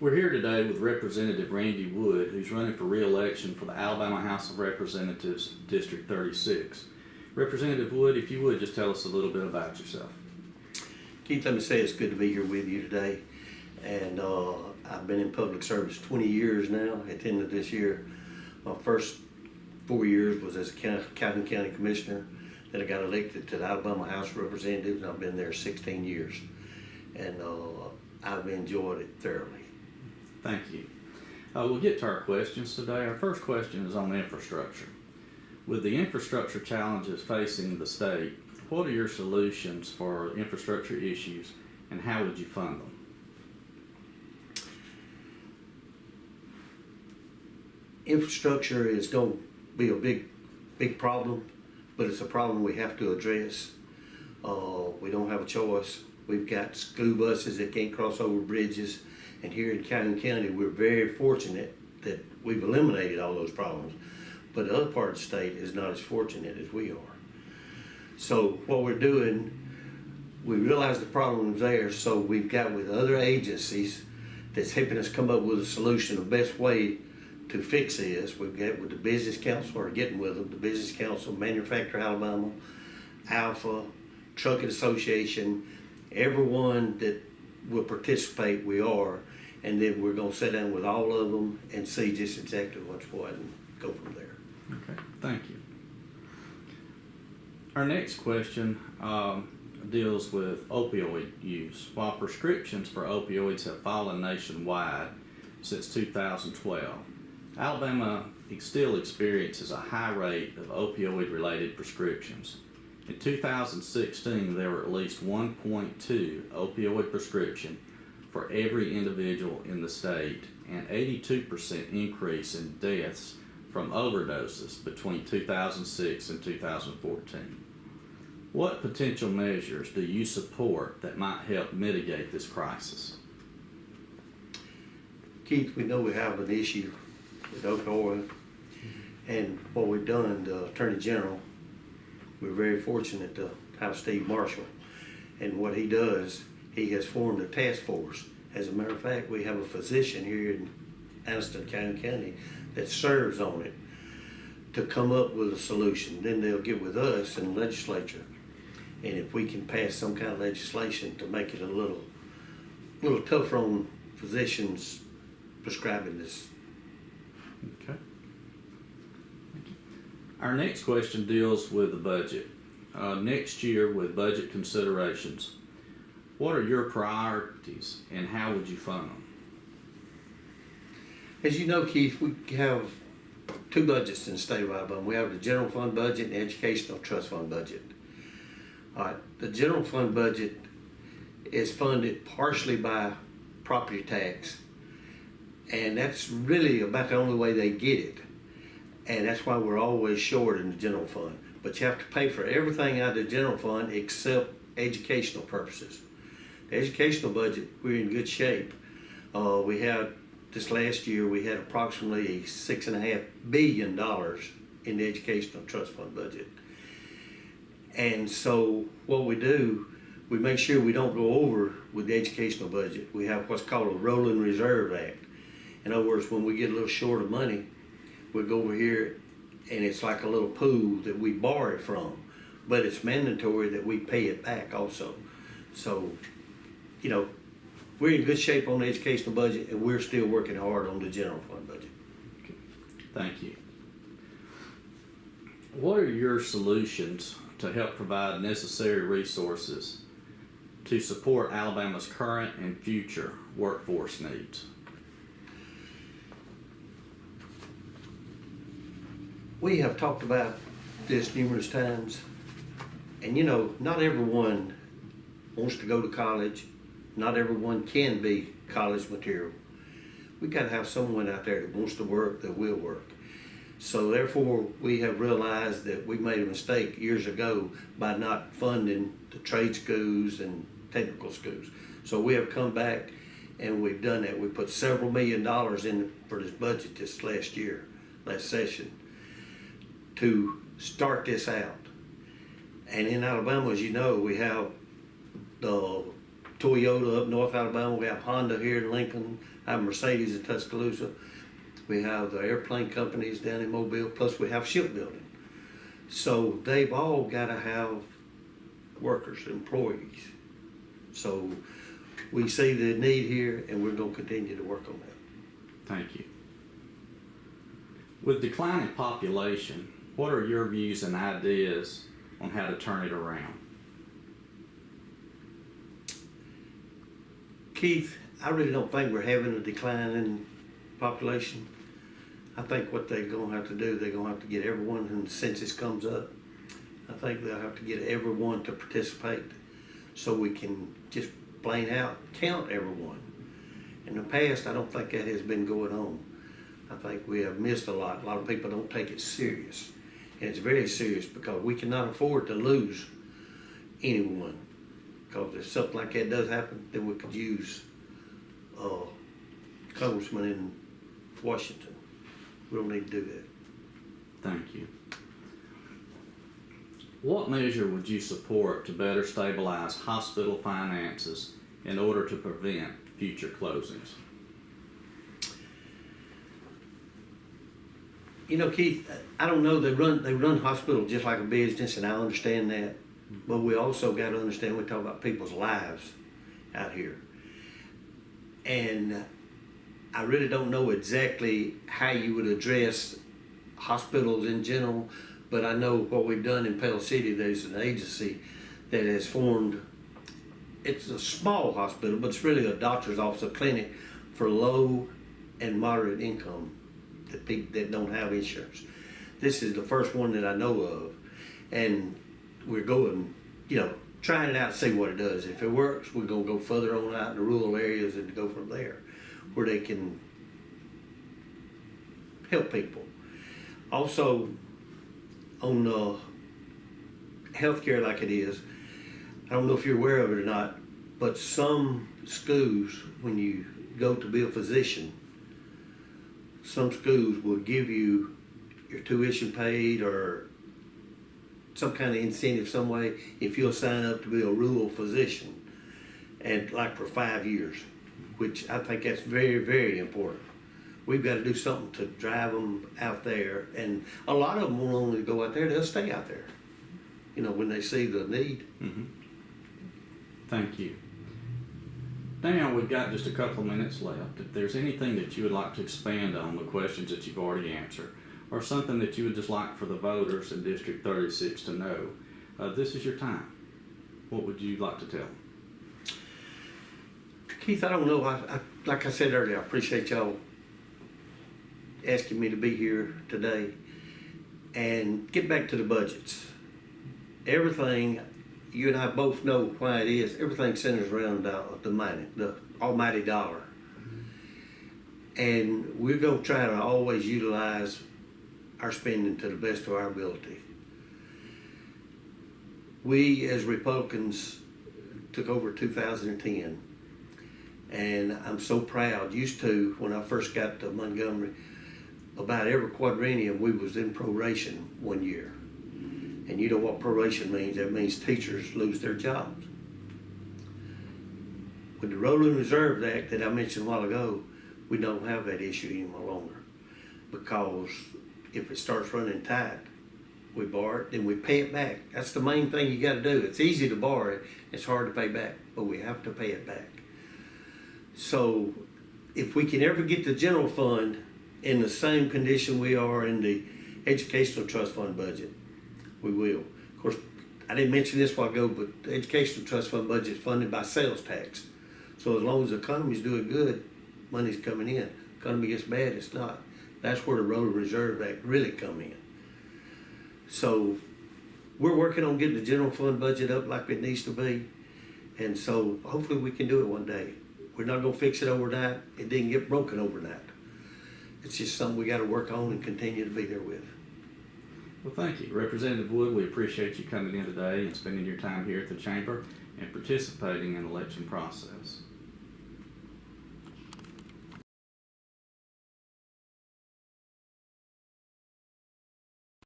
We're here today with Representative Randy Wood, who's running for re-election for the Alabama House of Representatives, District 36. Representative Wood, if you would, just tell us a little bit about yourself. Keith, let me say it's good to be here with you today. And I've been in public service 20 years now. At the end of this year, my first 4 years was as a Calhoun County Commissioner. Then I got elected to the Alabama House of Representatives, and I've been there 16 years. And I've enjoyed it thoroughly. Thank you. We'll get to our questions today. Our first question is on infrastructure. With the infrastructure challenges facing the state, what are your solutions for infrastructure issues, and how would you fund them? Infrastructure is going to be a big problem, but it's a problem we have to address. We don't have a choice. We've got school buses that can't cross over bridges, and here in Calhoun County, we're very fortunate that we've eliminated all those problems. But the other part of the state is not as fortunate as we are. So what we're doing, we realize the problem's there, so we've got with other agencies that's helping us come up with a solution, the best way to fix this. We've got with the Business Council, or getting with them, the Business Council, Manufacturer Alabama, Alpha, Trucking Association, everyone that will participate, we are, and then we're gonna sit down with all of them and see just exactly what's what and go from there. Okay, thank you. Our next question deals with opioid use. While prescriptions for opioids have fallen nationwide since 2012, Alabama still experiences a high rate of opioid-related prescriptions. In 2016, there were at least 1.2 opioid prescription for every individual in the state, and 82% increase in deaths from overdoses between 2006 and 2014. What potential measures do you support that might help mitigate this crisis? Keith, we know we have an issue with opioid, and what we've done, the Attorney General, we're very fortunate to have Steve Marshall, and what he does, he has formed a task force. As a matter of fact, we have a physician here in Anniston, Calhoun County, that serves on it to come up with a solution. Then they'll get with us in the legislature, and if we can pass some kind of legislation to make it a little tougher on physicians prescribing this. Okay. Thank you. Our next question deals with the budget. Next year, with budget considerations, what are your priorities and how would you fund them? As you know, Keith, we have two budgets in the state of Alabama. We have the general fund budget and the educational trust fund budget. All right, the general fund budget is funded partially by property tax, and that's really about the only way they get it. And that's why we're always short in the general fund. But you have to pay for everything out of the general fund except educational purposes. The educational budget, we're in good shape. We had this last year, we had approximately $6.5 billion in the educational trust fund budget. And so what we do, we make sure we don't go over with the educational budget. We have what's called a rolling reserve act. In other words, when we get a little short of money, we'll go over here and it's like a little pool that we borrow it from, but it's mandatory that we pay it back also. So, you know, we're in good shape on the educational budget, and we're still working hard on the general fund budget. Okay. Thank you. What are your solutions to help provide necessary resources to support Alabama's current and future workforce needs? We have talked about this numerous times, and you know, not everyone wants to go to college. Not everyone can be college material. We got to have someone out there that wants to work, that will work. So therefore, we have realized that we made a mistake years ago by not funding the trade schools and technical schools. So we have come back and we've done that. We put several $1 million in for this budget this last session, to start this out. And in Alabama, as you know, we have the Toyota up North Alabama, we have Honda here in Lincoln, I have Mercedes in Tuscaloosa. We have the airplane companies down in Mobile, plus we have shipbuilding. So they've all gotta have workers, employees. So we see the need here and we're gonna continue to work on that. Thank you. With declining population, what are your views and ideas on how to turn it around? Keith, I really don't think we're having a decline in population. I think what they're gonna have to do, they're gonna have to get everyone, when the census comes up, I think they'll have to get everyone to participate so we can just plain out count everyone. In the past, I don't think that has been going on. I think we have missed a lot. A lot of people don't take it serious. And it's very serious because we cannot afford to lose anyone. Because if something like that does happen, then we could use congressman in Washington. We don't need to do that. Thank you. What measure would you support to better stabilize hospital finances in order to prevent future closings? You know, Keith, I don't know, they run hospitals just like a business, and I understand that. But we also got to understand, we talk about people's lives out here. And I really don't know exactly how you would address hospitals in general, but I know what we've done in Pell City, there's an agency that has formed, it's a small hospital, but it's really a doctor's office, a clinic for low and moderate income that people that don't have insurance. This is the first one that I know of, and we're going, trying it out to see what it does. If it works, we're gonna go further on out in the rural areas and go from there, where they can help people. Also, on healthcare like it is, I don't know if you're aware of it or not, but some schools, when you go to be a physician, some schools will give you your tuition paid or some kind of incentive some way if you'll sign up to be a rural physician, and like for 5 years, which I think that's very, very important. We've got to do something to drive them out there, and a lot of them won't only go out there, they'll stay out there, when they see the need. Mm-hmm. Thank you. Now we've got just a couple of minutes left. If there's anything that you would like to expand on the questions that you've already answered, or something that you would just like for the voters in District 36 to know, this is your time. What would you like to tell them? Keith, I don't know. I like I said earlier, I appreciate y'all asking me to be here today. And get back to the budgets. Everything, you and I both know why it is. Everything centers around the money, the almighty dollar. And we're going to try to always utilize our spending to the best of our ability. We, as Republicans, took over 2010. And I'm so proud. Used to, when I first got to Montgomery, about every quadrennium we was in proration 1 year. And you know what proration means? That means teachers lose their jobs. With the Rolling Reserve Act that I mentioned a while ago, we don't have that issue any longer. Because if it starts running tight, we borrow it, then we pay it back. That's the main thing you got to do. It's easy to borrow it, it's hard to pay back, but we have to pay it back. So if we can ever get the general fund in the same condition we are in the educational trust fund budget, we will. Of course, I didn't mention this a while ago, but the educational trust fund budget is funded by sales tax. So as long as the economy's doing good, money's coming in. Economy gets bad, it's not. That's where the Rolling Reserve Act really come in. So we're working on getting the general fund budget up like it needs to be. And so hopefully we can do it one day. We're not gonna fix it overnight. It didn't get broken overnight. It's just something we gotta work on and continue to be there with. Well, thank you. Representative Wood, we appreciate you coming in today and spending your time here at the Chamber and participating in the election process.